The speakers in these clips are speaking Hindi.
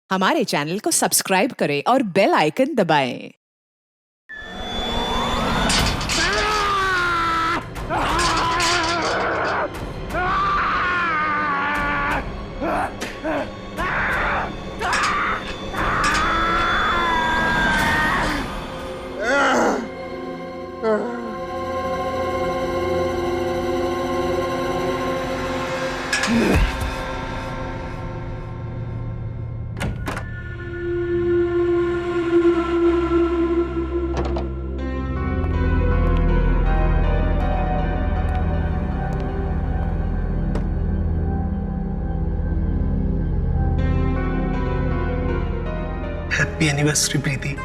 हमारे चैनल को सब्सक्राइब करें और बेल आइकन दबाएं। हैप्पी एनिवर्सरी प्रीति।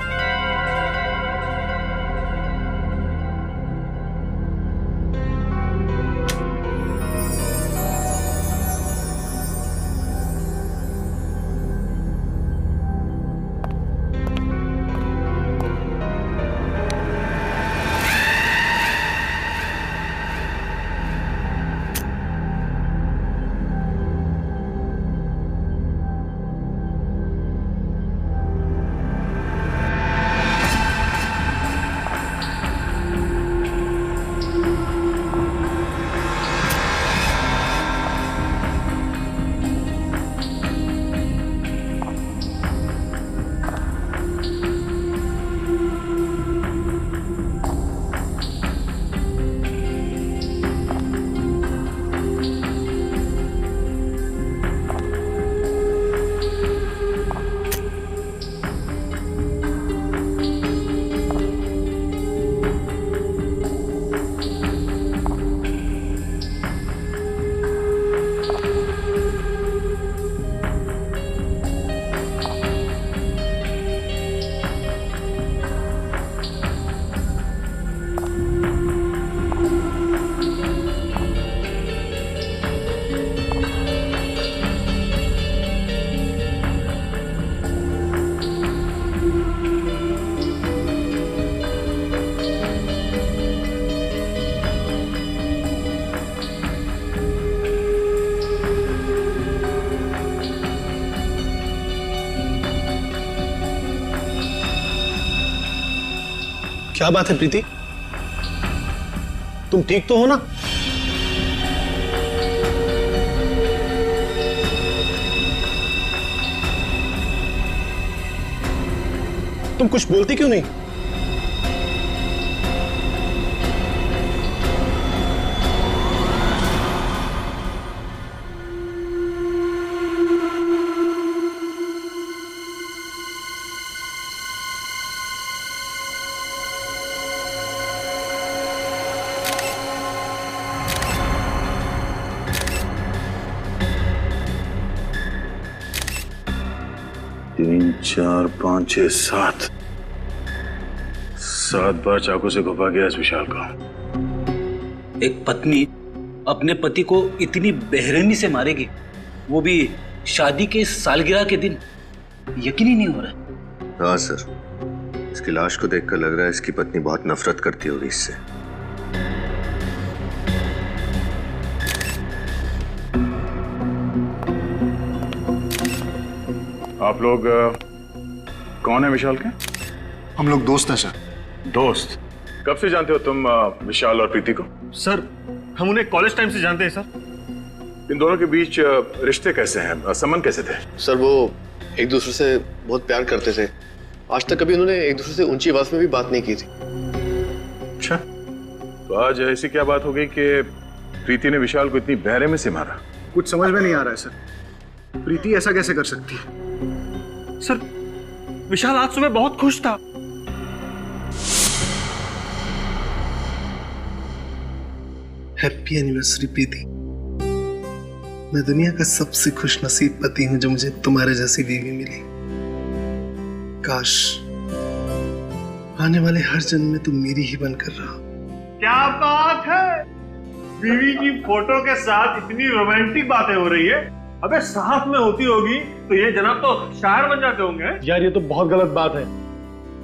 क्या बात है प्रीति, तुम ठीक तो हो ना? तुम कुछ बोलती क्यों नहीं? तीन, चार, पाँच, छह, सात बार चाकू से घुपा गया इस विशाल का। एक पत्नी अपने पति को इतनी बेरहमी से मारेगी, वो भी शादी के सालगिरह के दिन, यकीन ही नहीं हो रहा है। हाँ सर, इसकी लाश को देखकर लग रहा है इसकी पत्नी बहुत नफरत करती होगी इससे। आप लोग कौन है विशाल के? हम लोग दोस्त हैं सर। दोस्त? कब से जानते हो तुम विशाल और प्रीति को? सर हम उन्हें कॉलेज टाइम से जानते हैं सर। इन दोनों के बीच रिश्ते कैसे हैं, संबंध कैसे थे? सर वो एक दूसरे से बहुत प्यार करते थे। आज तक कभी उन्होंने एक दूसरे से ऊंची आवाज में भी बात नहीं की थी। अच्छा, तो आज ऐसी क्या बात हो गई कि प्रीति ने विशाल को इतनी बेरहमी से मारा? कुछ समझ में नहीं आ रहा है सर, प्रीति ऐसा कैसे कर सकती है? सर विशाल आज सुबह बहुत खुश था। हैप्पी एनिवर्सरी प्रीति। मैं दुनिया का सबसे खुश नसीब पति हूं जो मुझे तुम्हारे जैसी बीवी मिली। काश आने वाले हर जन्म में तुम मेरी ही बनकर रहो। क्या बात है, बीवी की फोटो के साथ इतनी रोमांटिक बातें हो रही है। अबे साथ में होती होगी तो ये जनाब तो शायर बन जाते होंगे। यार ये तो बहुत गलत बात है,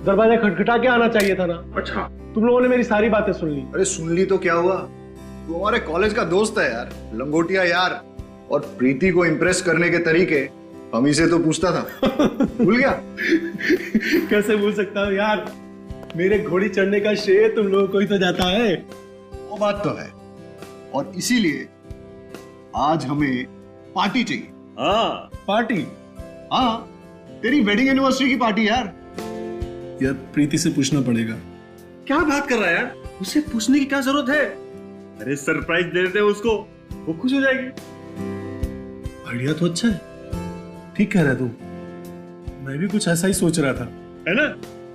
दरवाजा खटखटा के आना चाहिए था ना। अच्छा, तुम लोगों ने मेरी सारी बातें सुन ली। अरे सुन ली तो क्या हुआ, तू हमारे कॉलेज का दोस्त है यार, लंगोटिया यार। और प्रीति को इम्प्रेस करने के तरीके हम ही से तो पूछता था। भूल गया? कैसे भूल सकता हूँ यार, मेरे घोड़ी चढ़ने का श्रेय तुम लोगों को ही तो जाता है। वो बात तो है, और इसीलिए आज हमें पार्टी चाहिए। हाँ पार्टी। हाँ, तेरी वेडिंग एनिवर्सरी की पार्टी यार। यार प्रीति से पूछना पड़ेगा। क्या बात कर रहा है यार, उसे पूछने की क्या जरूरत है? अरे सरप्राइज दे देते उसको, वो खुश हो जाएगी। आइडिया तो अच्छा है, ठीक कह रहा है तू। मैं भी कुछ ऐसा ही सोच रहा था, है ना?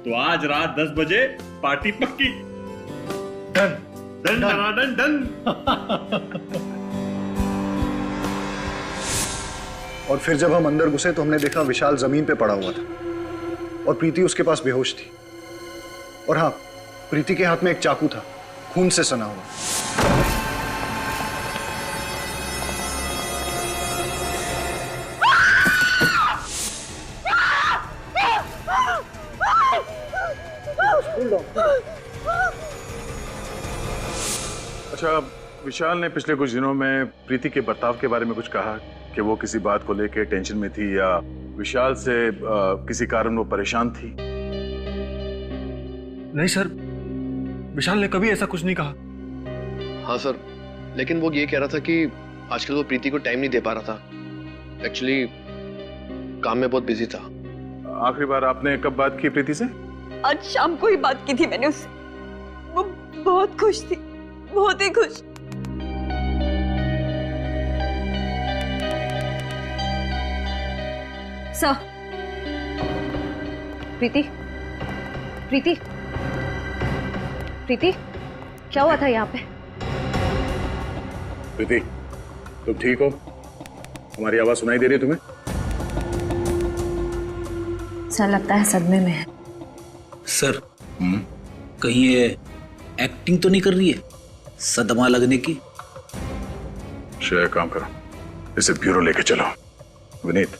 तो आज रात 10 बजे पार्टी पक्की। Done done done done done. और फिर जब हम अंदर घुसे तो हमने देखा विशाल जमीन पे पड़ा हुआ था और प्रीति उसके पास बेहोश थी। और हाँ, प्रीति के हाथ में एक चाकू था, खून से सना हुआ। अच्छा, विशाल ने पिछले कुछ दिनों में प्रीति के बर्ताव के बारे में कुछ कहा कि वो किसी बात को लेकर टेंशन में थी या विशाल से किसी कारण वो परेशान थी? नहीं सर, विशाल ने कभी ऐसा कुछ नहीं कहा। हाँ सर, लेकिन वो ये कह रहा था कि आजकल वो प्रीति को टाइम नहीं दे पा रहा था। एक्चुअली काम में बहुत बिजी था। आखिरी बार आपने कब बात की प्रीति से? आज शाम को ही बात की थी मैंने उससे। वो बहुत खुश थी, बहुत ही खुश। सर, प्रीति, प्रीति, प्रीति, क्या हुआ था यहाँ पे? प्रीति, तुम ठीक हो? हमारी आवाज सुनाई दे रही है तुम्हें? सर, लगता है सदमे में है। सर, कहीं ये एक्टिंग तो नहीं कर रही है सदमा लगने की? श्रेया, काम करो, इसे ब्यूरो लेके चलो। विनीत,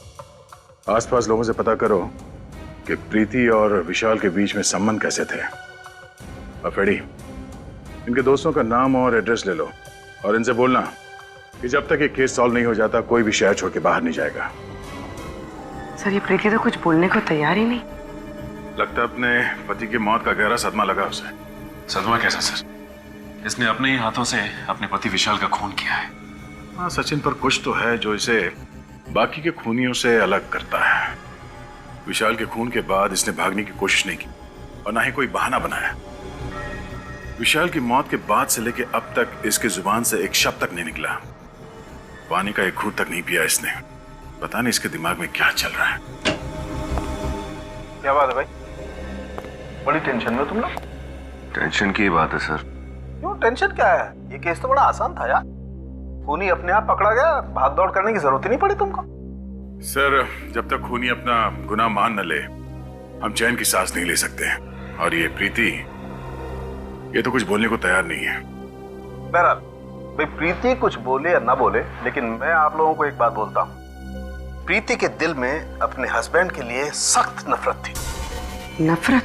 आसपास लोगों से पता करो कि प्रीति और विशाल के बीच में संबंध कैसे थे। अफेडी, इनके दोस्तों का नाम और एड्रेस ले लो और इनसे बोलना कि जब तक ये केस सॉल्व नहीं हो जाता कोई भी शहर छोड़ के बाहर नहीं जाएगा। सर, ये प्रीति तो कुछ बोलने को तैयार ही नहीं। लगता है अपने पति की मौत का गहरा सदमा लगा उसे। सदमा कैसा सर? इसने अपने ही हाथों से अपने पति विशाल का खून किया है। हाँ सचिन, पर कुछ तो है जो इसे बाकी के खूनियों से अलग करता है। विशाल के खून के बाद इसने भागने की कोशिश नहीं की और ना ही कोई बहाना बनाया। विशाल की मौत के बाद से लेके अब तक इसकी जुबान से एक शब्द तक नहीं निकला। पानी का एक घूंट तक नहीं पिया इसने। पता नहीं इसके दिमाग में क्या चल रहा है। क्या बात है भाई? बड़ी टेंशन में तुम लोग? टेंशन की बात है सर। क्यों टेंशन क्या है? ये केस तो बड़ा आसान था यार। खूनी अपने आप पकड़ा गया, भाग दौड़ करने की जरूरत ही नहीं पड़ी तुमको। सर, जब तक खूनी अपना गुनाह मान न ले हम चैन की सांस नहीं ले सकते। और ये प्रीति, ये तो कुछ बोलने को तैयार नहीं है। बहरहाल भाई, प्रीति कुछ बोले या ना बोले, लेकिन मैं आप लोगों को एक बात बोलता हूँ, प्रीति के दिल में अपने हस्बैंड के लिए सख्त नफरत थी। नफरत?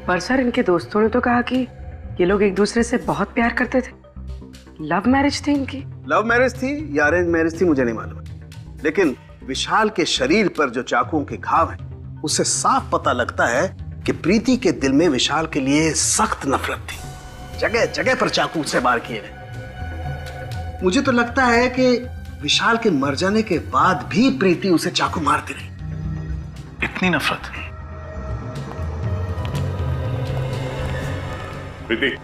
पर सर, इनके दोस्तों ने तो कहा कि ये लोग एक दूसरे से बहुत प्यार करते थे। लव मैरिज थी इनकी। लव मैरिज थी या अरेंज मैरिज थी मुझे नहीं मालूम, लेकिन विशाल के शरीर पर जो चाकुओं के घाव हैं, उससे साफ पता लगता है कि प्रीति के दिल में विशाल के लिए सख्त नफरत थी। जगह जगह पर चाकू से वार किए गए। मुझे तो लगता है कि विशाल के मर जाने के बाद भी प्रीति उसे चाकू मारती रही। इतनी नफरत? प्रीति,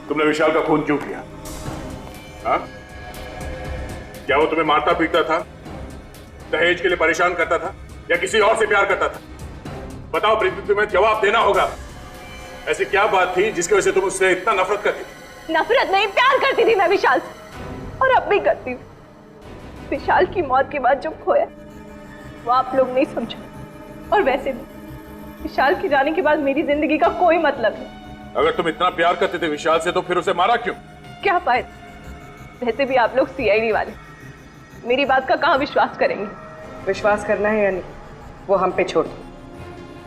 तुमने विशाल का खून क्यों किया? हाँ? क्या वो तुम्हें मारता पीटता था, दहेज के लिए परेशान करता था, या किसी और से प्यार करता था? बताओ प्रीति, तुम्हें जवाब देना होगा। ऐसी क्या बात थी जिसकी वजह से तुम उससे इतना नफरत करती थी? नफरत नहीं, प्यार करती थी मैं विशाल से, और अब भी करती हूँ। विशाल की मौत के बाद जो खोया वो आप लोग नहीं समझो, और वैसे भी विशाल के जाने के बाद मेरी जिंदगी का कोई मतलब नहीं। अगर तुम इतना प्यार करते थे विशाल से तो फिर उसे मारा क्यों? क्या फायदा? वैसे भी आप लोग सीआईडी वाले मेरी बात का कहाँ विश्वास करेंगे? विश्वास करना है या नहीं वो हम पे छोड़ दो।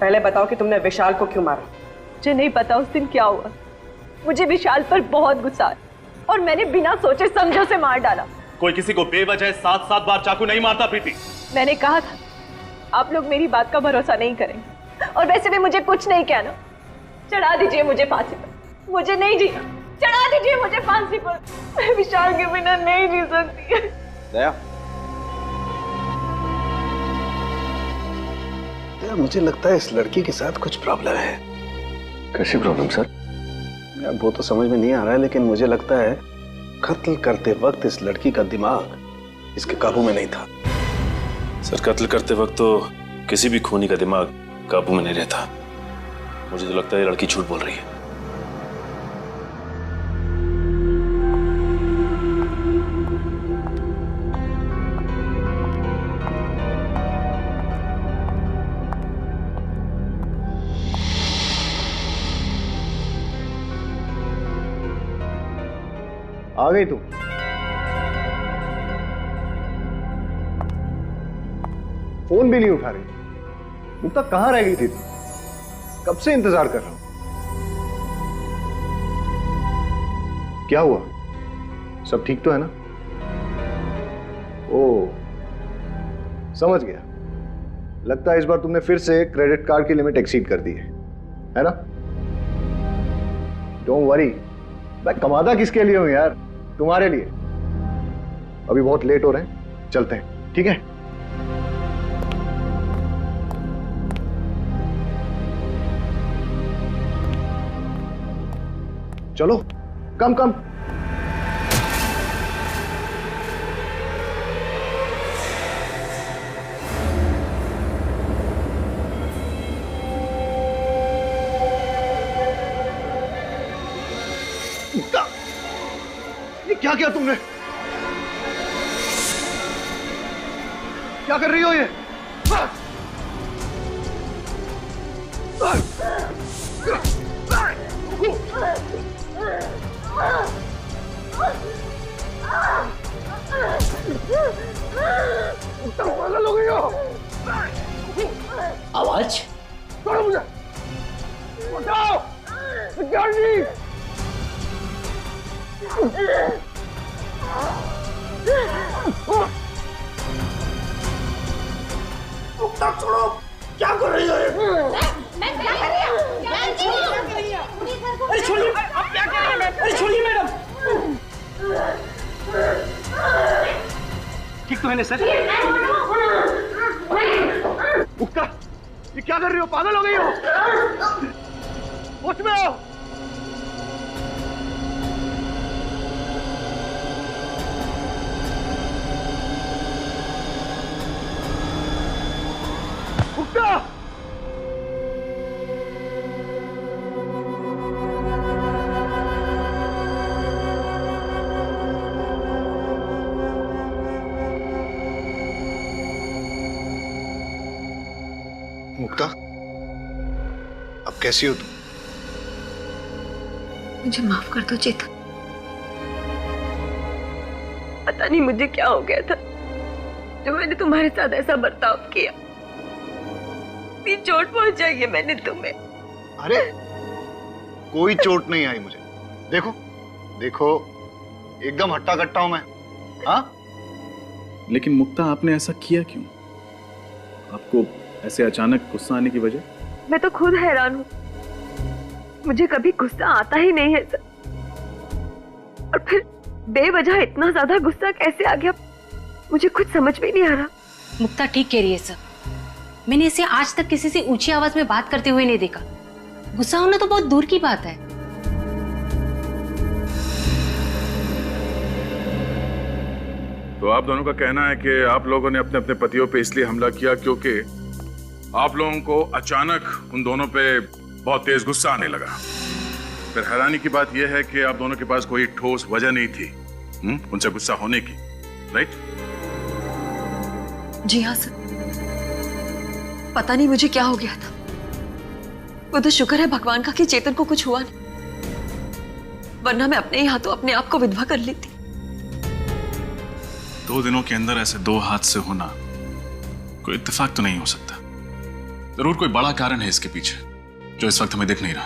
पहले बताओ कि तुमने विशाल को क्यों मारा? मुझे नहीं पता उस दिन क्या हुआ। मुझे विशाल पर बहुत गुस्सा है और मैंने बिना सोचे समझे उसे मार डाला। कोई किसी को बेवजह 7-7 बार चाकू नहीं मारता प्रीति। मैंने कहा था आप लोग मेरी बात का भरोसा नहीं करेंगे, और वैसे भी मुझे कुछ नहीं कहना। चढ़ा दीजिए मुझे फांसी पर, मुझे नहीं जीना। चढ़ा दीजिए मुझे फांसी पर, मैं विशाल के बिना नहीं जी सकती। दया, मुझे लगता है इस लड़की के साथ कुछ प्रॉब्लम है। कैसी प्रॉब्लम सर? यार वो तो समझ में नहीं आ रहा है, लेकिन मुझे लगता है कत्ल करते वक्त इस लड़की का दिमाग इसके काबू में नहीं था। सर कत्ल करते वक्त तो किसी भी खूनी का दिमाग काबू में नहीं रहता। मुझे तो लगता है ये लड़की झूठ बोल रही है। आ गई तुम? फोन भी नहीं उठा रही। मुक्ता कहां रह गई थी तुम? कब से इंतजार कर रहा हूं। क्या हुआ? सब ठीक तो है ना? ओ, समझ गया। लगता है इस बार तुमने फिर से क्रेडिट कार्ड की लिमिट एक्सीड कर दी है ना? डोंट वरी, मैं कमादा किसके लिए हूं यार? तुम्हारे लिए। अभी बहुत लेट हो रहे हैं, चलते हैं, ठीक है? चलो, कम कम। ये क्या किया तुमने? क्या कर रही हो ये? पागल हो गई हो? आवाज छोड़ो मुझे, उठाओ सिक्योरिटी। छोड़ो, क्या कर रही हो? मैं क्या कर रही हूँ? अरे छोड़िए, आप क्या कर रही हैं? अरे छोड़िए मैडम। ठीक तो है ना सर? मुक्ता, ये क्या कर रही हो? पागल हो गई हो? होश में आओ। मुक्ता! मुक्ता, अब कैसी हो तुम? मुझे माफ कर दो चेतन। पता नहीं मुझे क्या हो गया था जो मैंने तुम्हारे साथ ऐसा बर्ताव किया। इतनी चोट पहुंचाई है मैंने तुम्हें। अरे कोई चोट नहीं आई मुझे। देखो देखो, एकदम हट्टा कट्टा हूं मैं। हाँ, लेकिन मुक्ता आपने ऐसा किया क्यों? आपको ऐसे अचानक गुस्सा आने की वजह? मैं तो खुद हैरान हूँ, मुझे कभी गुस्सा आता ही नहीं है सर। और फिर बेवजह इतना ज्यादा गुस्सा कैसे आ गया, मुझे कुछ समझ में नहीं आ रहा। मुक्ता ठीक कह रही है सर। मैंने इसे आज तक किसी से ऊंची आवाज में बात करते हुए नहीं देखा। गुस्सा होना तो बहुत दूर की बात है। तो आप दोनों का कहना है कि आप लोगों ने अपने अपने पतियों पे इसलिए हमला किया क्योंकि आप लोगों को अचानक उन दोनों पे बहुत तेज गुस्सा आने लगा। फिर हैरानी की बात यह है कि आप दोनों के पास कोई ठोस वजह नहीं थी उनसे गुस्सा होने की, राइट? जी हाँ सर, पता नहीं मुझे क्या हो गया था। वो तो शुक्र है भगवान का कि चेतन को कुछ हुआ नहीं, वरना मैं अपने ही हाथों अपने आप को विधवा कर लेती। 2 दिनों के अंदर ऐसे 2 हादसे होना कोई इत्तेफाक तो नहीं हो सकता। जरूर कोई बड़ा कारण है इसके पीछे जो इस वक्त हमें दिख नहीं रहा।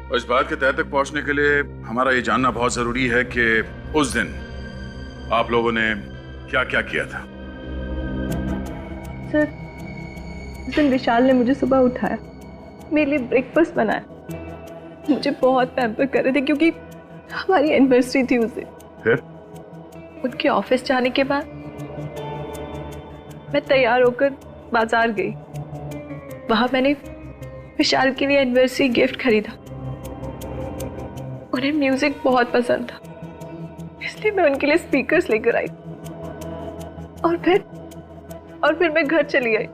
और इस बात के तह तक पहुंचने के लिए हमारा ये जानना बहुत जरूरी है कि उस दिन आप लोगों ने क्या क्या किया था? सर, उस दिन विशाल ने मुझे सुबह उठाया, मेरे लिए ब्रेकफास्ट बनाया, मुझे बहुत पैम्पर कर रहे थे क्योंकि हमारी एनिवर्सरी थी उस दिन। फिर उनके ऑफिस जाने के बाद मैं तैयार होकर बाजार गई। वहां मैंने विशाल के लिए एनिवर्सरी गिफ्ट खरीदा। उन्हें म्यूजिक बहुत पसंद था, इसलिए मैं उनके लिए स्पीकर्स लेकर आई और फिर मैं घर चली आई।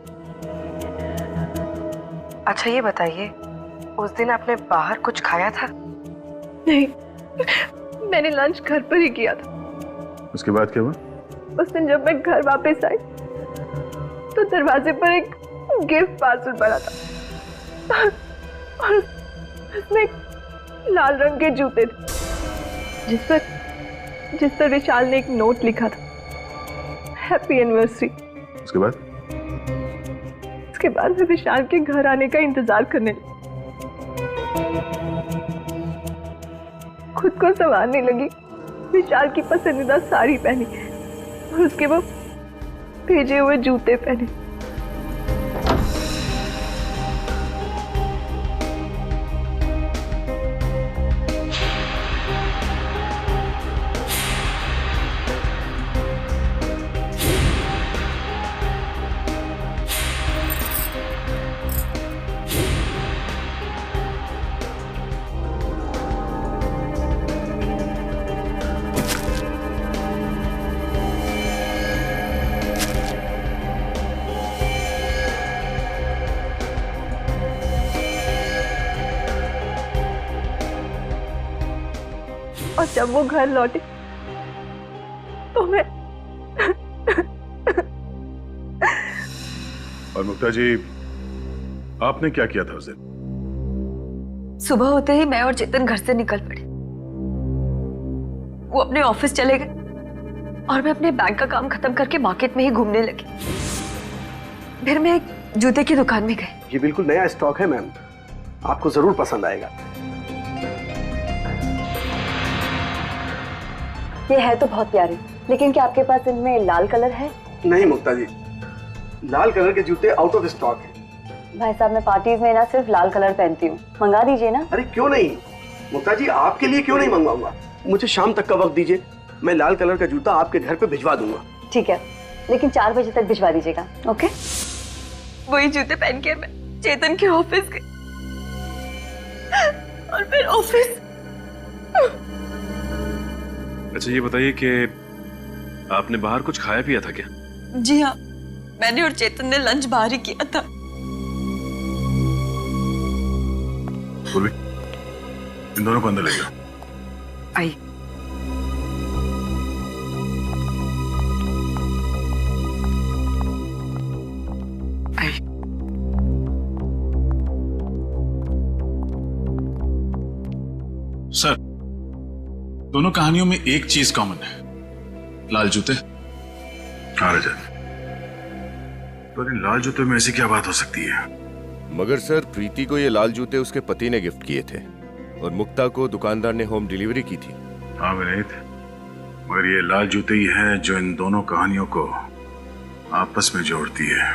अच्छा ये बताइए, उस दिन आपने बाहर कुछ खाया था? नहीं, मैंने लंच घर पर ही किया था। उसके बाद क्या हुआ? उस दिन जब मैं घर वापस आई तो दरवाजे पर एक गिफ्ट पार्सल पड़ा था और उसमें लाल रंग के जूते थे जिस पर विशाल ने एक नोट लिखा था, हैप्पी एनिवर्सरी। उसके बाद मैं विशाल के घर आने का इंतजार करने लगी। खुद को संभालने लगी, विशाल की पसंदीदा साड़ी पहनी और उसके वो भेजे हुए जूते पहने। और जब वो घर लौटे तो मैं और मुक्ता जी, आपने क्या किया था उस दिन? सुबह होते ही मैं और चेतन घर से निकल पड़े। वो अपने ऑफिस चले गए और मैं अपने बैंक का काम खत्म करके मार्केट में ही घूमने लगी। फिर मैं एक जूते की दुकान में गई। ये बिल्कुल नया स्टॉक है मैम, आपको जरूर पसंद आएगा। ये है तो बहुत प्यारे, लेकिन क्या आपके पास इनमें लाल कलर है? नहीं मुक्ता जी, लाल कलर के जूते आउट ऑफ स्टॉक है। भाई साहब, मैं पार्टीज में ना सिर्फ लाल कलर पहनती हूँ, मंगा दीजिए ना। अरे क्यों नहीं मुक्ता जी, आपके लिए क्यों नहीं मंगवाऊंगा। मुझे शाम तक का वक्त दीजिए, मैं लाल कलर का जूता आपके घर पे भिजवा दूंगा। ठीक है, लेकिन 4 बजे तक भिजवा दीजिएगा। ओके? वही जूते पहन के मैं चेतन के ऑफिस गई और फिर ऑफिस। अच्छा ये बताइए कि आपने बाहर कुछ खाया पिया था क्या? जी हाँ, मैंने और चेतन ने लंच बाहर ही किया था। बोली, इन दोनों को अंदर ले जाओ। आई। सर, दोनों कहानियों में एक चीज कॉमन है, लाल जूते। हाँ रजत, तो इन लाल जूते में ऐसी क्या बात हो सकती है? मगर सर, प्रीति को ये लाल जूते उसके पति ने गिफ्ट किए थे और मुक्ता को दुकानदार ने होम डिलीवरी की थी। हाँ विनीत, मगर ये लाल जूते ही हैं जो इन दोनों कहानियों को आपस में जोड़ती है।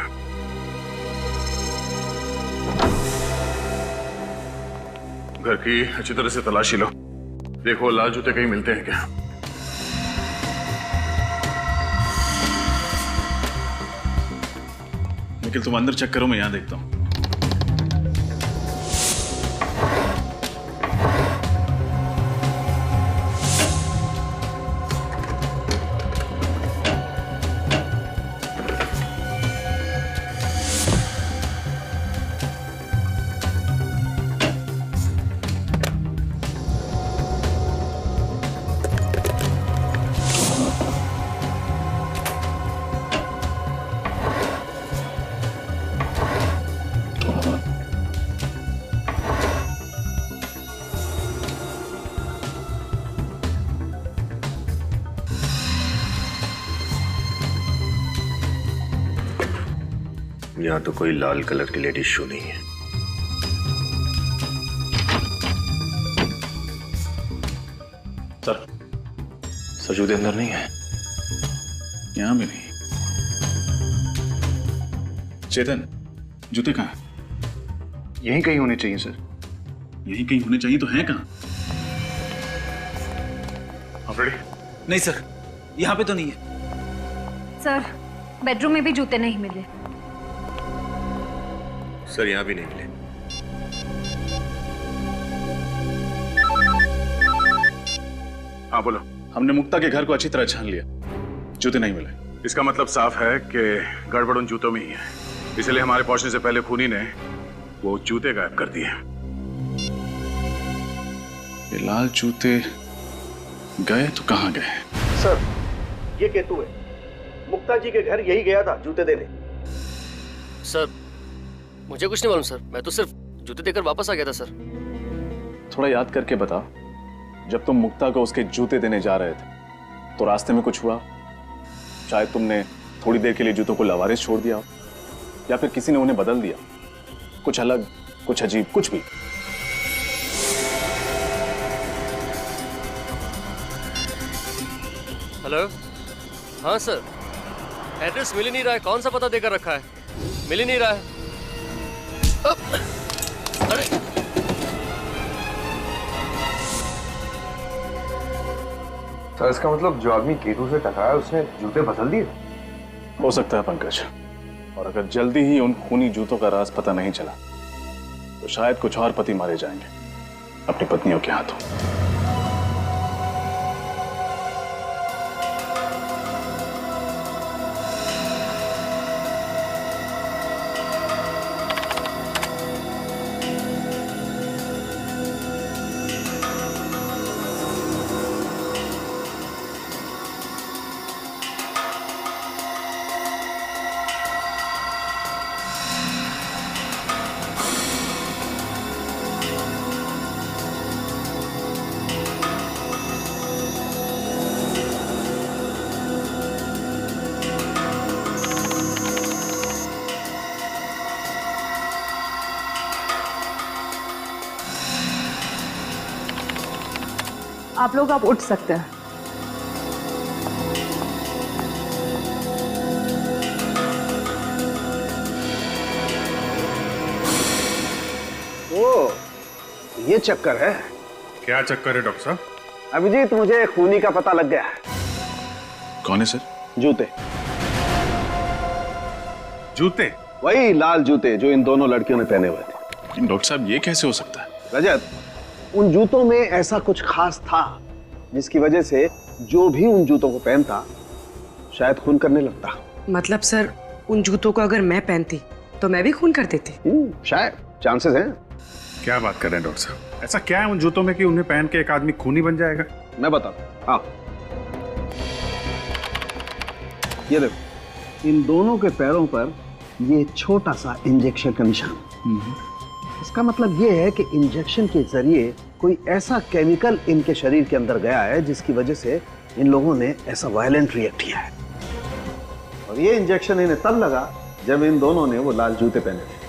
घर की अच्छी तरह से तलाशी लो, देखो लाल जूते कहीं मिलते हैं क्या। निखिल तुम अंदर चेक करो, मैं यहां देखता हूं। यहाँ तो कोई लाल कलर की लेडीज शू नहीं है। सर जूते अंदर नहीं है। यहां भी नहीं। चेतन, जूते कहाँ हैं? यहीं कहीं होने चाहिए सर। यहीं कहीं होने चाहिए तो हैं कहाँ? आप रेडी? नहीं सर, यहाँ पे तो नहीं है। सर, बेडरूम में भी जूते नहीं मिले। सर यहाँ भी नहीं मिले। हाँ बोलो। हमने मुक्ता के घर को अच्छी तरह छान लिया, जूते नहीं मिले। इसका मतलब साफ है कि गड़बड़ उन जूतों में ही है, इसलिए हमारे पहुंचने से पहले खूनी ने वो जूते गायब कर दिए। ये लाल जूते गए तो कहाँ गए? सर, ये केतु है। मुक्ता जी के घर यही गया था जूते देने। सर, मुझे कुछ नहीं मालूम सर, मैं तो सिर्फ जूते देकर वापस आ गया था सर। थोड़ा याद करके बता, जब तुम मुक्ता को उसके जूते देने जा रहे थे तो रास्ते में कुछ हुआ? शायद तुमने थोड़ी देर के लिए जूतों को लवारिस छोड़ दिया, या फिर किसी ने उन्हें बदल दिया, कुछ अलग, कुछ अजीब, कुछ भी। हेलो, हाँ सर, एड्रेस मिल ही नहीं रहा है। कौन सा पता देकर रखा है? मिल ही नहीं रहा है। अरे सर, इसका मतलब जो आदमी केतु से टकराया उसने जूते बदल दिए? हो सकता है पंकज, और अगर जल्दी ही उन खूनी जूतों का राज पता नहीं चला तो शायद कुछ और पति मारे जाएंगे अपनी पत्नियों के हाथों। आप लोग अब उठ सकते हैं। ओ, ये चक्कर है। क्या चक्कर है डॉक्टर साहब? अभिजीत, मुझे खूनी का पता लग गया है। कौन है सर? जूते। जूते? वही लाल जूते जो इन दोनों लड़कियों ने पहने हुए थे। डॉक्टर साहब, ये कैसे हो सकता है? रजत, उन जूतों में ऐसा कुछ खास था जिसकी वजह से जो भी उन जूतों को पहनता शायद खून करने लगता। मतलब सर, उन जूतों को अगर मैं पहनती तो मैं भी खून कर देती? शायद, चांसेस हैं। क्या बात कर रहे हैं डॉक्टर साहब? ऐसा क्या है उन जूतों में कि उन्हें पहन के एक आदमी खूनी बन जाएगा? मैं बताता हूं। ये देखो, इन दोनों के पैरों पर ये छोटा सा इंजेक्शन का निशान। इसका मतलब ये है कि इंजेक्शन के जरिए कोई ऐसा केमिकल इनके शरीर के अंदर गया है जिसकी वजह से इन लोगों ने ऐसा वायलेंट रिएक्ट किया है। और ये इंजेक्शन इन्हें तब लगा जब इन दोनों ने वो लाल जूते पहने थे।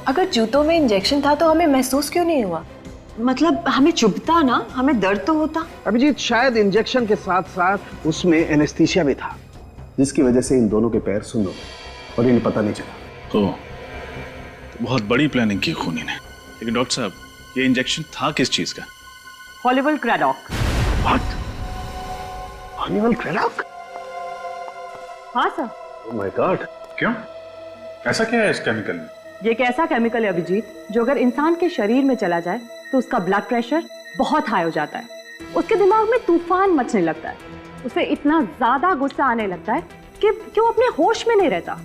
अगर जूतों में इंजेक्शन था तो हमें महसूस क्यों नहीं हुआ? मतलब हमें चुभता ना, हमें दर्द तो होता। अभिजीत, शायद इंजेक्शन के साथ साथ उसमें एनेस्थीसिया भी था जिसकी वजह से इन दोनों के पैर सुन्न हो गए और इन्हें पता नहीं चला। तो बहुत बड़ी प्लानिंग की खूनी ने। लेकिन डॉक्टर साहब, ये इंजेक्शन था किस चीज का? हॉलीवुड क्रेडॉक। हॉलीवुड क्रेडॉक? हाँ सर। ओह माय गॉड, क्यों? ऐसा क्या है इस केमिकल में? ये एक ऐसा केमिकल है अभिजीत जो अगर इंसान के शरीर में चला जाए तो उसका ब्लड प्रेशर बहुत हाई हो जाता है, उसके दिमाग में तूफान मचने लगता है, उसे इतना ज्यादा गुस्सा आने लगता है कि वो अपने होश में नहीं रहता,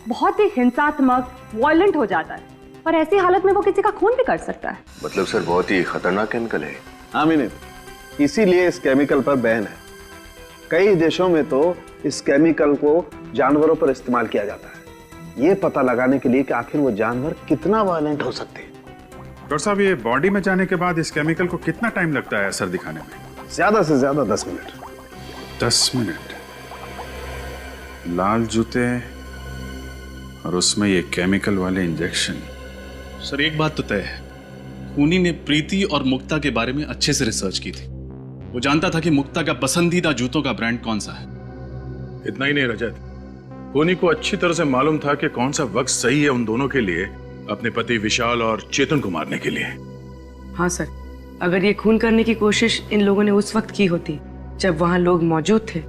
बहुत ही हिंसात्मक, वायलेंट हो जाता है, और ऐसी हालत में वो किसी का खून भी कर सकता है। मतलब सर, बहुत ही खतरनाक केमिकल है। हाँ मीने, इसीलिए इस केमिकल पर बैन है। कई देशों में तो इस केमिकल को जानवरों पर इस्तेमाल किया जाता है, ये पता लगाने के लिए कि आखिर वो जानवर कितना वायलेंट हो सकते हैं। डॉक्टर साहब, ये बॉडी में जाने के बाद इस केमिकल को कितना टाइम लगता है असर दिखाने में? ज्यादा से ज्यादा 10 मिनट। 10 मिनट? लाल जूते और उसमें ये केमिकल वाले इंजेक्शन। सर, एक बात तो तय है, खूनी ने प्रीति और मुक्ता के बारे में अच्छे से रिसर्च की थी। वो जानता था कि मुक्ता का पसंदीदा जूतों का ब्रांड कौन सा है, इतना ही नहीं रजत, खूनी को अच्छी तरह से मालूम था कि कौन सा वक्त सही है उन दोनों के लिए अपने पति विशाल और चेतन को मारने के लिए। हाँ सर, अगर ये खून करने की कोशिश इन लोगों ने उस वक्त की होती जब वहां लोग मौजूद थे,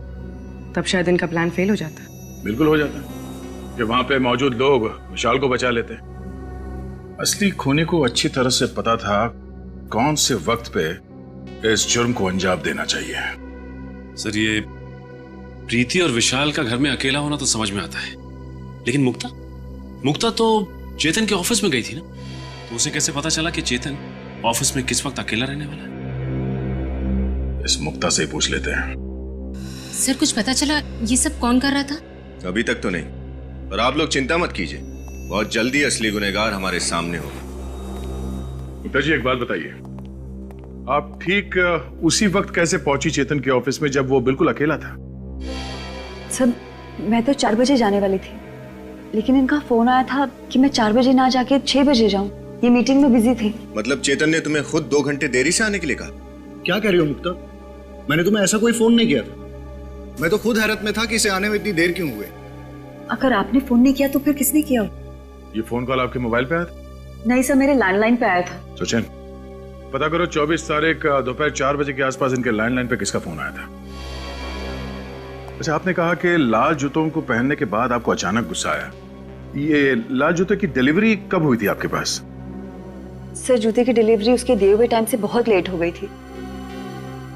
तब शायद इनका प्लान फेल हो जाता। बिल्कुल हो जाता कि वहां पे मौजूद लोग विशाल को बचा लेते। असली खूनी को अच्छी तरह से पता था कौन से वक्त पे इस जुर्म को अंजाम देना चाहिए। सर, ये प्रीति और विशाल का घर में अकेला होना तो समझ में आता है, लेकिन मुक्ता तो चेतन के ऑफिस में गई थी ना, तो उसे कैसे पता चला कि चेतन ऑफिस में किस वक्त अकेला रहने वाला है? इस मुक्ता से ही पूछ लेते हैं। सर, कुछ पता चला ये सब कौन कर रहा था? अभी तक तो नहीं, पर आप लोग चिंता मत कीजिए, बहुत जल्दी असली गुनहगार हमारे सामने होगा। मुक्ता जी, एक बात बताइए, आप ठीक उसी वक्त कैसे पहुंची चेतन के ऑफिस में जब वो बिल्कुल अकेला था? सर, मैं तो 4 बजे जाने वाली थी, लेकिन इनका फोन आया था कि मैं 4 बजे ना जाके 6 बजे जाऊं। ये मीटिंग में बिजी थे। मतलब चेतन ने तुम्हें खुद 2 घंटे देरी से आने के लिए कहा? क्या कह रही हो मुक्ता? मैंने तुम्हें ऐसा कोई फोन नहीं किया था। मैं तो खुद हैरत में था कि इसे आने में इतनी देर क्यों हुई। अगर आपने फोन नहीं किया तो फिर किसने किया? ये फोन कॉल आपके मोबाइल पे आया था? नहीं सर, मेरे लैंडलाइन पे आया था। सचिन, पता करो 24 तारीख दोपहर 4 बजे के आसपास इनके लैंडलाइन पे किसका फोन आया था। अच्छा, आपने कहा कि लाल जूतों को पहनने के बाद आपको अचानक गुस्सा आया। ये लाल जूते की डिलीवरी कब हुई थी आपके पास? सर, जूते की डिलीवरी उसके दिए हुए टाइम से बहुत लेट हो गई थी।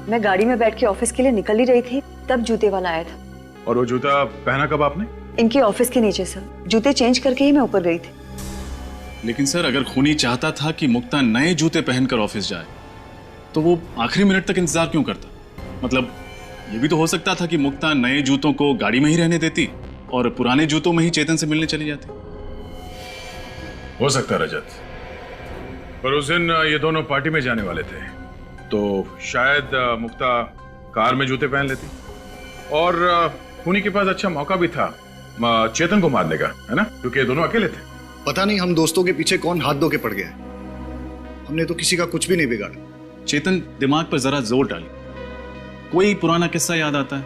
मैं गाड़ी में बैठ के ऑफिस के लिए निकल ही रही थी, तब जूते वाला आया था। और वो जूता पहना कब आपने? इनके ऑफिस के नीचे सर। जूते चेंज करके ही मैं ऊपर गई थी। लेकिन सर, अगर खूनी चाहता था कि मुक्ता नए जूते पहनकर ऑफिस जाए, तो वो आखिरी मिनट तक इंतजार क्यों करता? मतलब ये भी तो हो सकता था कि मुक्ता नए जूतों को गाड़ी में ही रहने देती और पुराने जूतों में ही चेतन से मिलने चली जाती। हो सकता रजत, पर उस दिन ये दोनों पार्टी में जाने वाले थे, तो शायद मुक्ता कार में जूते पहन लेती और खूनी के पास अच्छा मौका भी था चेतन को मारने का, है ना, क्योंकि ये दोनों अकेले थे। पता नहीं हम दोस्तों के पीछे कौन हाथ धो के पड़ गया। हमने तो किसी का कुछ भी नहीं बिगाड़ा। चेतन, दिमाग पर जरा जोर डाली। कोई पुराना किस्सा याद आता है?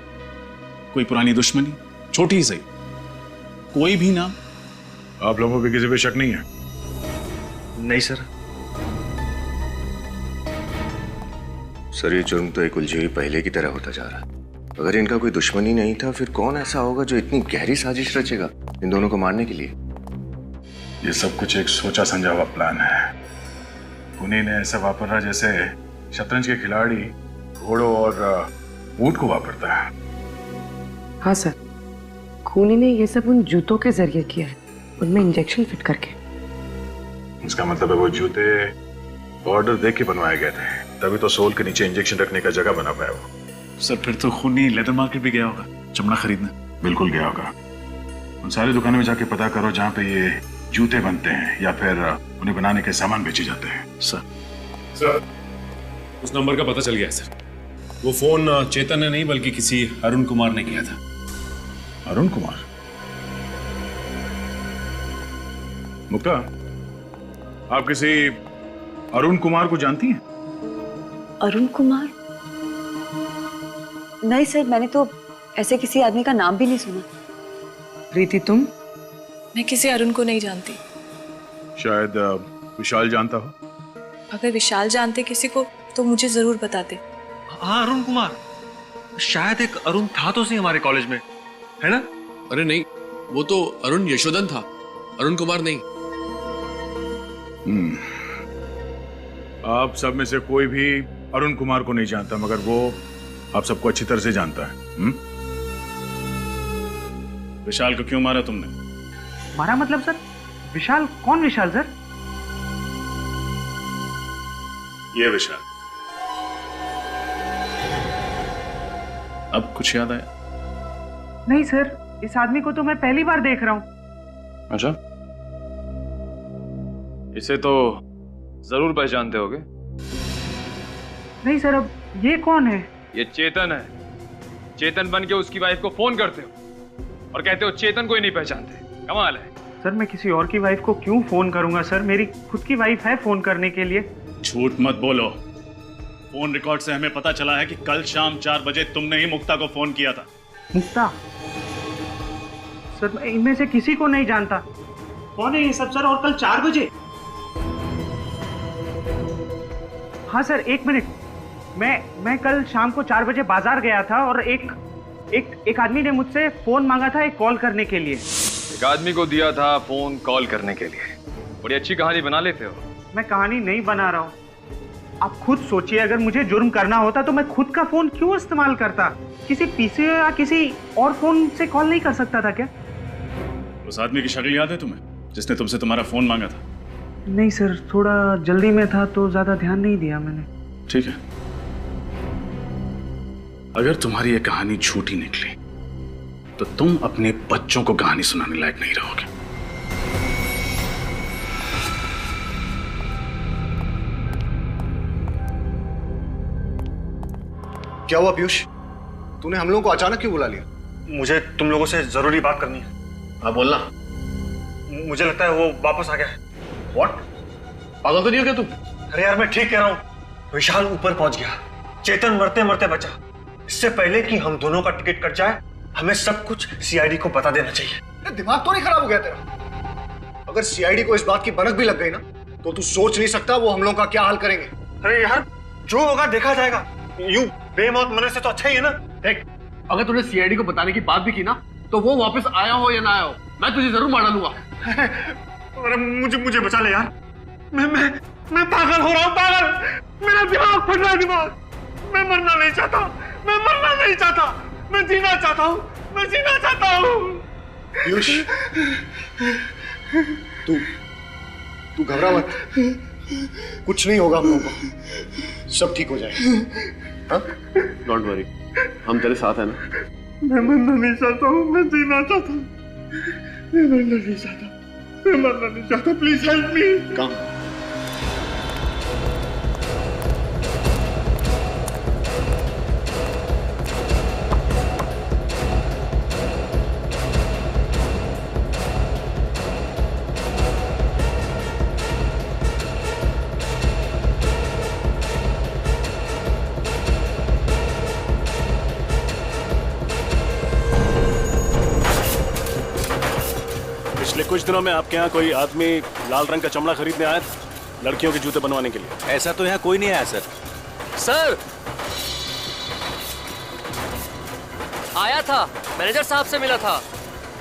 कोई पुरानी दुश्मनी, छोटी ही सही, कोई भी नाम? आप लोगों को किसी पे शक नहीं है? नहीं सर। सर, ये जुर्म तो एक उलझी हुई पहले की तरह होता जा रहा है। अगर इनका कोई दुश्मनी नहीं था, फिर कौन ऐसा होगा जो इतनी गहरी साजिश रचेगा इन दोनों को मारने के लिए? ये सब कुछ एक सोचा समझा हुआ प्लान है। खूनी ने ऐसा वापरा जैसे शतरंज के खिलाड़ी घोड़ों और ऊंट को वापरता है। हाँ सर, खूनी ने ये सब उन जूतों के जरिए किया है, उनमें इंजेक्शन फिट करके। इसका मतलब है वो जूते ऑर्डर देख के बनवाए गए थे, तभी तो सोल के नीचे इंजेक्शन रखने का जगह बना पाया वो। सर, फिर तो खूनी लेदर मार्केट भी गया होगा चमड़ा खरीदने। बिल्कुल गया होगा। उन सारी दुकानों में जाके पता करो जहाँ पे ये जूते बनते हैं या फिर उन्हें बनाने के सामान बेचे जाते हैं। सर, उस नंबर का पता चल गया है सर। वो फोन चेतन ने नहीं बल्कि किसी अरुण कुमार ने किया था। अरुण कुमार? मुक्ता, आप किसी अरुण कुमार को जानती हैं? अरुण कुमार? नहीं सर, मैंने तो ऐसे किसी आदमी का नाम भी नहीं सुना। प्रीति, तुम? मैं किसी अरुण को नहीं जानती। शायद विशाल जानता हो। अगर विशाल जानते किसी को तो मुझे जरूर बताते। हाँ, अरुण कुमार। शायद एक अरुण था तो सही हमारे कॉलेज में, है ना? अरे नहीं, वो तो अरुण यशोधन था, अरुण कुमार नहीं। आप सब में से कोई भी अरुण कुमार को नहीं जानता, मगर वो आप सबको अच्छी तरह से जानता है। विशाल को क्यों मारा तुमने? मारा मतलब सर? विशाल? कौन विशाल सर? ये विशाल। अब कुछ याद आया? नहीं सर, इस आदमी को तो मैं पहली बार देख रहा हूं। अच्छा, इसे तो जरूर पहचानते होगे। नहीं सर, अब ये कौन है? ये चेतन है। चेतन बन के उसकी वाइफ को फोन करते हो और कहते हो चेतन को ही नहीं पहचानते। कमाल है। सर, मैं किसी और की वाइफ को क्यों फोन करूंगा सर? मेरी खुद की वाइफ है फोन करने के लिए। झूठ मत बोलो। फोन रिकॉर्ड से हमें पता चला है कि कल शाम 4 बजे तुमने ही मुक्ता को फोन किया था। मुक्ता? सर मैं इनमें से किसी को नहीं जानता। कौन है ये सब सर? और कल 4 बजे? हाँ सर, 1 मिनट। मैं कल शाम को 4 बजे बाजार गया था और एक आदमी ने मुझसे फोन मांगा था एक कॉल करने के लिए। एक आदमी को दिया था फोन कॉल करने के लिए? बड़ी अच्छी कहानी बना लेते हो। मैं कहानी नहीं बना रहा हूँ, आप खुद सोचिए, अगर मुझे जुर्म करना होता तो मैं खुद का फोन क्यों इस्तेमाल करता? किसी पीसी या किसी और फोन से कॉल नहीं कर सकता था क्या? उस आदमी की शक्ल याद है तुम्हें जिसने तुमसे तुम्हारा फोन मांगा था? नहीं सर, थोड़ा जल्दी में था तो ज्यादा ध्यान नहीं दिया मैंने। ठीक है, अगर तुम्हारी ये कहानी झूठी निकली तो तुम अपने बच्चों को कहानी सुनाने लायक नहीं रहोगे। क्या हुआ पीयूष? तूने हम लोगों को अचानक क्यों बुला लिया? मुझे तुम लोगों से जरूरी बात करनी है। हाँ बोलना। मुझे लगता है वो वापस आ गया है। What? पागल तो नहीं हो क्या तू? अरे यार मैं ठीक कह रहा हूँ, विशाल ऊपर पहुंच गया, चेतन मरते मरते बचा। इससे पहले कि हम दोनों का टिकट कट जाए हमें सब कुछ सीआईडी को बता देना चाहिए। दिमाग तो नहीं खराब हो गया तेरा? अगर सीआईडी को इस बात की भनक भी लग गई ना तो तू सोच नहीं सकता वो हम लोगों का क्या हाल करेंगे। अरे यार जो होगा देखा जाएगा, यूं बेमौत मरने से तो अच्छा ही है ना। देख, अगर तूने सीआईडी को बताने की बात भी की ना तो वो वापस आया हो या ना आया हो, मैं तुझे जरूर मार डालूंगा। अरे मुझे बचा ले यार, मैं पागल हो रहा हूँ, पागल। मेरा दिमाग फट रहा है, दिमाग। मैं मरना नहीं चाहता, मैं मरना नहीं चाहता, मैं जीना चाहता हूँ, मैं जीना चाहता हूँ। पीयूष, तू घबरा मत, कुछ नहीं होगा हम लोगों को, सब ठीक हो जाएगा। डोंट वरी, हम तेरे साथ हैं ना। मैं मरना नहीं चाहता हूँ, मैं जीना चाहता हूँ, मैं मरना नहीं चाहता, मैं मरना नहीं चाहता, प्लीज हेल्प मी। काम कुछ दिनों में आपके यहाँ कोई आदमी लाल रंग का चमड़ा खरीदने आया था लड़कियों के जूते बनवाने के लिए? ऐसा तो यहाँ कोई नहीं आया सर। सर आया था, मैनेजर साहब से मिला था,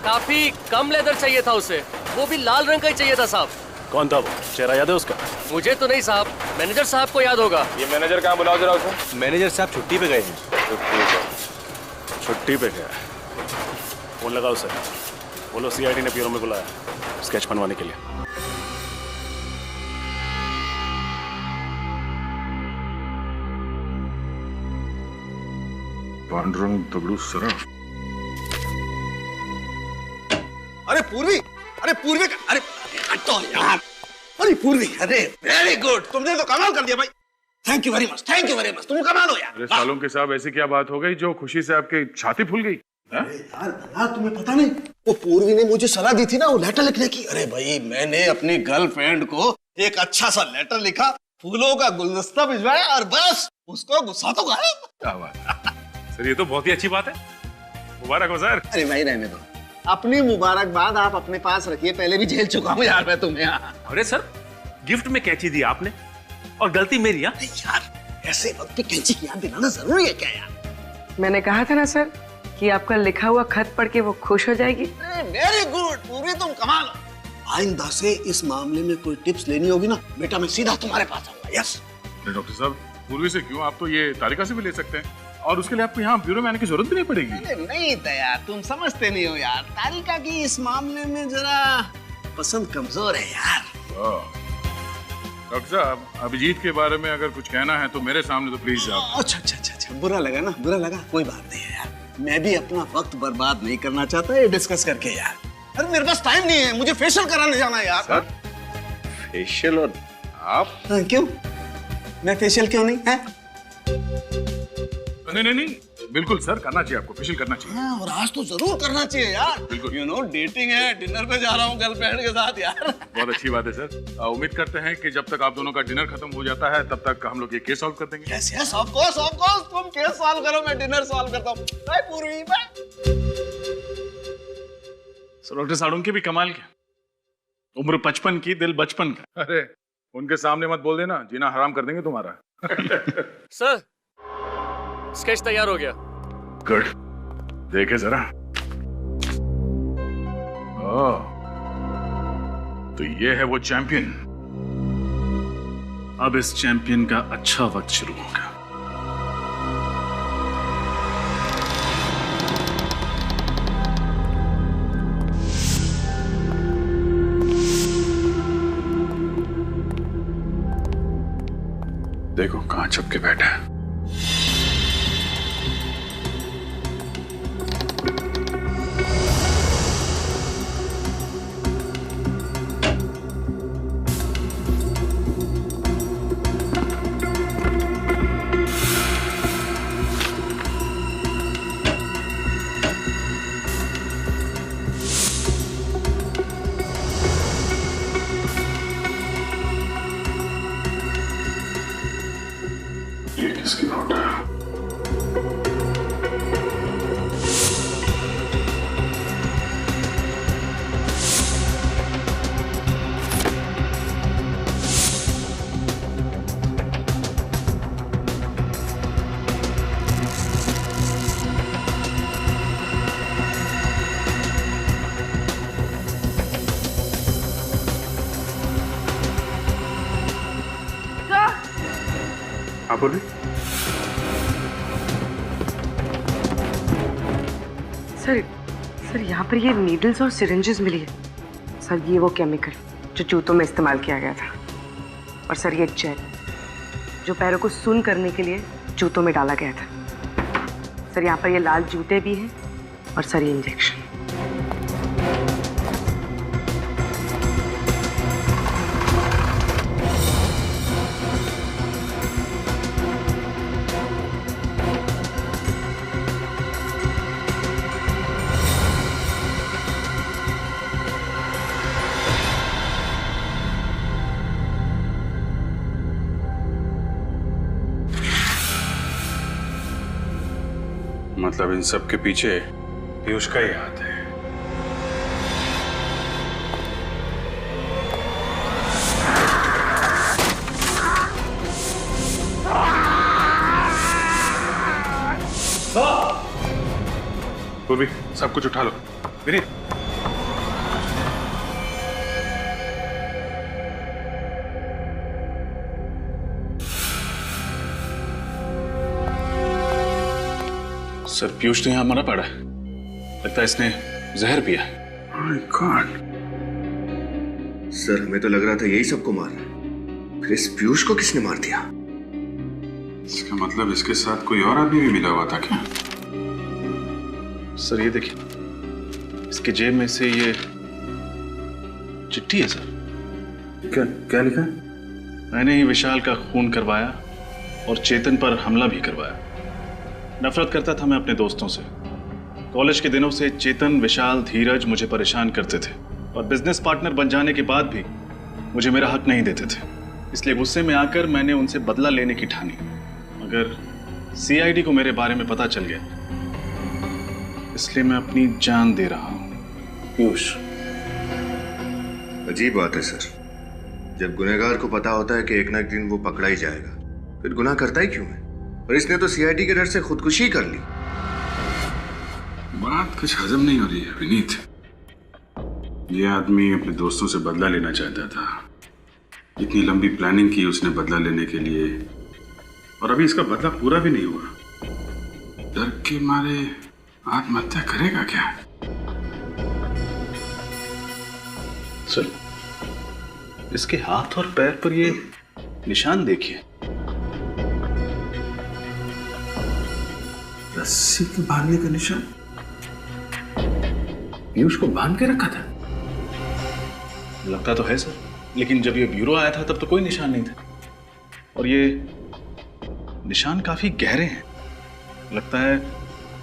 काफी कम लेदर चाहिए था उसे, वो भी लाल रंग का ही चाहिए था साहब। कौन था वो? चेहरा याद है उसका? मुझे तो नहीं साहब, मैनेजर साहब को याद होगा। ये मैनेजर कहाँ, बुलाओ जरा उसे। मैनेजर साहब छुट्टी पे गए हैं। छुट्टी पे गया? फोन लगाओ उसे, बोलो सीआईडी ने ब्यूरो में बुलाया स्केच बनवाने के लिए। पांडुरंग दगड़ू सराफ। अरे पूर्वी, अरे तो यार, अरे पूर्वी, अरे वेरी गुड, तुमने तो कमाल कर दिया भाई। Thank you very much, thank you very much, तुम कमाल हो यार। अरे सालों के साहब, ऐसी क्या बात हो गई जो खुशी से आपकी छाती फूल गई? यार तुम्हें पता नहीं, वो पूर्वी ने मुझे सलाह दी थी ना वो लेटर लिखने की। अरे भाई मैंने अपनी गर्लफ्रेंड को एक अच्छा सा लेटर लिखा, फूलों का गुलदस्ता भिजवाया और बस उसको गुस्सा तो गायब। क्या बात सर, ये तो बहुत ही अच्छी बात है, मुबारक हो सर। अरे भाई रहने दो, अपनी मुबारकबाद आप अपने पास रखिए, पहले भी झेल चुका हूँ यार मैं तुम्हें। अरे सर, गिफ्ट में कैंची दी आपने और गलती मेरी? यार ऐसे वक्त पे कैंची की याद दिलाना जरूरी है क्या यार? मैंने कहा था ना सर कि आपका लिखा हुआ खत पढ़ के वो खुश हो जाएगी। वेरी गुड पूरी, तुम कमाल हो। आइंदा से इस मामले में कोई टिप्स लेनी होगी ना बेटा, मैं सीधा तुम्हारे पास आऊंगा। यस डॉक्टर साहब, पूर्वी से क्यों, आप तो ये तारिका से भी ले सकते हैं और उसके लिए आपको यहाँ ब्यूरो में आने की जरूरत भी नहीं पड़ेगी। नहीं दया, तुम समझते नहीं हो यार, तारिका की इस मामले में जरा पसंद कमजोर है यार। डॉक्टर साहब, अभिजीत के बारे में अगर कुछ कहना है तो मेरे सामने तो प्लीज आप। अच्छा, बुरा लगा ना, बुरा लगा, कोई बात नहीं है यार, मैं भी अपना वक्त बर्बाद नहीं करना चाहता ये डिस्कस करके यार। अरे मेरे पास टाइम नहीं है, मुझे फेशियल कराने जाना है यार। Sir, facial? और आप? क्यों, मैं फेशियल क्यों नहीं है? नहीं, बिल्कुल सर, करना चाहिए आपको, फेशियल करना चाहिए। हाँ, और आज तो जरूर करना चाहिए यार। बिल्कुल। यू नो डेटिंग है, डिनर पे जा रहा हूँ गर्लफ्रेंड के साथ यार। बहुत अच्छी बात है सर, उम्मीद करते हैं कि जब तक आप दोनों का डिनर खत्म हो जाता है तब तक हम लोग ये केस सॉल्व कर देंगे। यस यस, ऑफ कोर्स, तुम केस सॉल्व करो, मैं डिनर सॉल्व करता हूँ। बाय पूर्वी, बाय। सर डॉक्टर साड़ुंकी भी कमाल के, उम्र 55 की, दिल बचपन का। अरे उनके सामने मत बोल देना, जीना हराम कर देंगे तुम्हारा। सर स्केच तैयार हो गया। गुड, देखे जरा। ओह, तो ये है वो चैंपियन। अब इस चैंपियन का अच्छा वक्त शुरू होगा। देखो कहां छुप के बैठा है। ये किसकी फोटो है? आप बोलिए। सर यहाँ पर ये नीडल्स और सिरिंजेस मिली है। सर ये वो केमिकल जो जूतों में इस्तेमाल किया गया था, और सर ये जेल जो पैरों को सुन्न करने के लिए जूतों में डाला गया था। सर यहाँ पर ये लाल जूते भी हैं, और सर ये इंजेक्शन। मतलब इन सब के पीछे पीयूष का ही हाथ है। पूर्वी, सब कुछ उठा लो। विनीत, सर पीयूष तो यहां मरा पड़ा है। लगता है इसने जहर पिया। My God। सर हमें तो लग रहा था यही सबको मार रहा है, फिर इस पीयूष को किसने मार दिया? इसका मतलब इसके साथ कोई और आदमी भी मिला हुआ था क्या? सर ये देखिए, इसके जेब में से ये चिट्ठी है सर। क्या लिखा? मैंने ही विशाल का खून करवाया और चेतन पर हमला भी करवाया। नफरत करता था मैं अपने दोस्तों से। कॉलेज के दिनों से चेतन, विशाल, धीरज मुझे परेशान करते थे, और बिजनेस पार्टनर बन जाने के बाद भी मुझे मेरा हक नहीं देते थे। इसलिए गुस्से में आकर मैंने उनसे बदला लेने की ठानी। अगर सीआईडी को मेरे बारे में पता चल गया, इसलिए मैं अपनी जान दे रहा हूं। पीयूष, अजीब बात है सर। जब गुनहगार को पता होता है कि एक ना एक दिन वो पकड़ा ही जाएगा, फिर गुनाह करता ही क्यों है? और इसने तो सीआईडी के डर से खुदकुशी कर ली। बात कुछ हजम नहीं हो रही है विनीत। ये आदमी अपने दोस्तों से बदला लेना चाहता था। इतनी लंबी प्लानिंग की उसने बदला लेने के लिए, और अभी इसका बदला पूरा भी नहीं हुआ। डर के मारे आत्महत्या करेगा क्या? सर, इसके हाथ और पैर पर ये निशान देखिए। रस्सी के बांधने का निशान। पीयूष को बांध के रखा था। लगता तो है सर, लेकिन जब ये ब्यूरो आया था तब तो कोई निशान नहीं था। और ये निशान काफी गहरे हैं। लगता है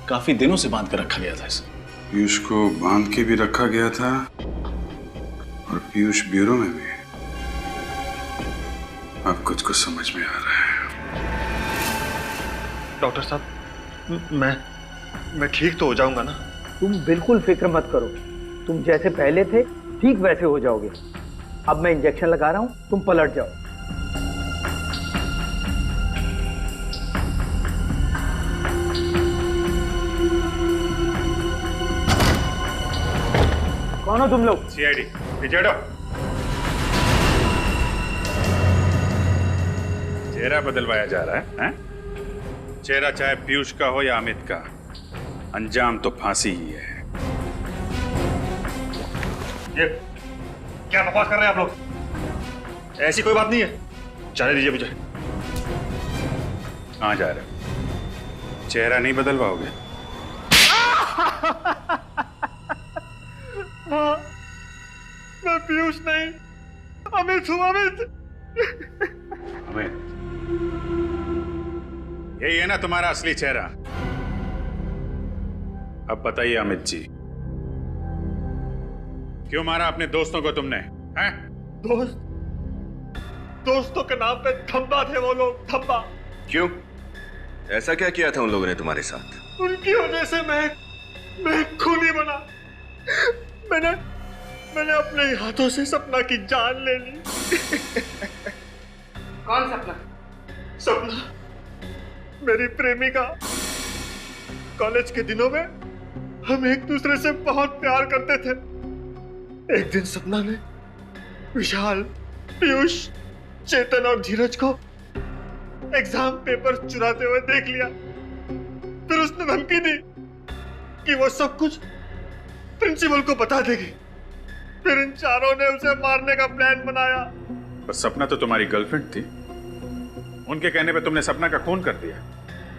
काफी दिनों से बांध कर रखा गया था इसे। पीयूष को बांध के भी रखा गया था, और पीयूष ब्यूरो में भी। अब कुछ समझ में आ रहा है। डॉक्टर साहब, मैं ठीक तो हो जाऊंगा ना? तुम बिल्कुल फिक्र मत करो। तुम जैसे पहले थे ठीक वैसे हो जाओगे। अब मैं इंजेक्शन लगा रहा हूं, तुम पलट जाओ। कौन हो तुम लोग? सीआईडी, पीछे हटो। चेहरा बदलवाया जा रहा है, हैं? चेहरा चाहे पीयूष का हो या अमित का, अंजाम तो फांसी ही है। ये क्या बकवास कर रहे हैं आप लोग? ऐसी कोई बात नहीं है, जाने दीजिए मुझे। कहाँ जा रहे हो? चेहरा नहीं बदलवाओगे? हाँ, मैं पीयूष नहीं, अमित हूँ, अमित। अमित, यही है ना तुम्हारा असली चेहरा? अब बताइए अमित जी, क्यों मारा अपने दोस्तों को तुमने? हैं? दोस्तों के नाम पे धब्बा थे वो लोग, धब्बा। क्यों? ऐसा क्या किया था उन लोगों ने तुम्हारे साथ? उनकी वजह से मैं खूनी बना। मैंने अपने हाथों से सपना की जान ले ली। कौन सपना? सपना मेरी प्रेमिका। कॉलेज के दिनों में हम एक दूसरे से बहुत प्यार करते थे। एक दिन सपना ने विशाल, पीयूष, चेतन और धीरज को एग्जाम पेपर चुराते हुए देख लिया। फिर उसने धमकी दी कि वो सब कुछ प्रिंसिपल को बता देगी। फिर इन चारों ने उसे मारने का प्लान बनाया। पर सपना तो तुम्हारी गर्लफ्रेंड थी, उनके कहने पे तुमने सपना का खून कर दिया।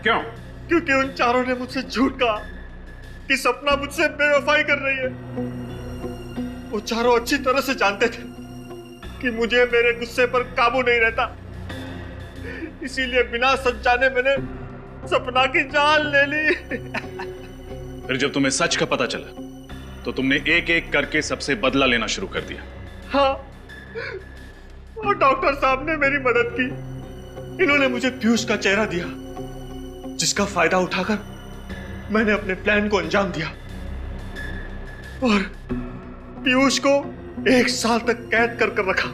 क्यों? क्योंकि उन चारों ने मुझसे झूठ कहा कि सपना मुझसे बेवफाई कर रही है। वो चारों अच्छी तरह से जानते थे कि मुझे मेरे गुस्से पर काबू नहीं रहता, इसीलिए बिना सच जाने मैंने सपना की जान ले ली। फिर जब तुम्हें सच का पता चला तो तुमने एक एक करके सबसे बदला लेना शुरू कर दिया। हाँ, और डॉक्टर साहब ने मेरी मदद की। इन्होंने मुझे पीयूष का चेहरा दिया, जिसका फायदा उठाकर मैंने अपने प्लान को अंजाम दिया और पीयूष को 1 साल तक कैद कर रखा।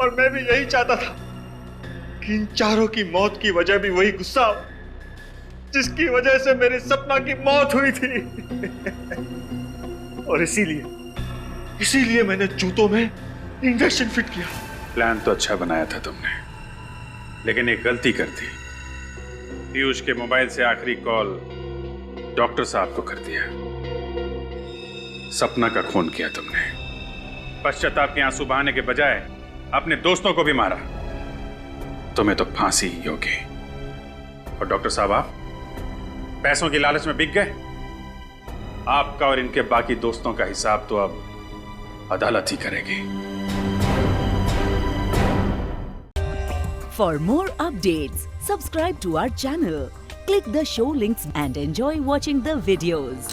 और मैं भी यही चाहता था कि इन चारों की मौत की वजह भी वही गुस्सा हो जिसकी वजह से मेरे सपना की मौत हुई थी। और इसीलिए मैंने जूतों में इंजेक्शन फिट किया। प्लान तो अच्छा बनाया था तुमने, लेकिन एक गलती कर दी। पीयूष के मोबाइल से आखिरी कॉल डॉक्टर साहब को कर दिया। सपना का खून किया तुमने। पश्चाताप के आंसू बहाने के बजाय अपने दोस्तों को भी मारा। तुम्हें तो फांसी ही होगी। और डॉक्टर साहब, आप पैसों की लालच में बिक गए। आपका और इनके बाकी दोस्तों का हिसाब तो अब अदालत ही करेगी। For more updates, subscribe to our channel, click the show links and enjoy watching the videos.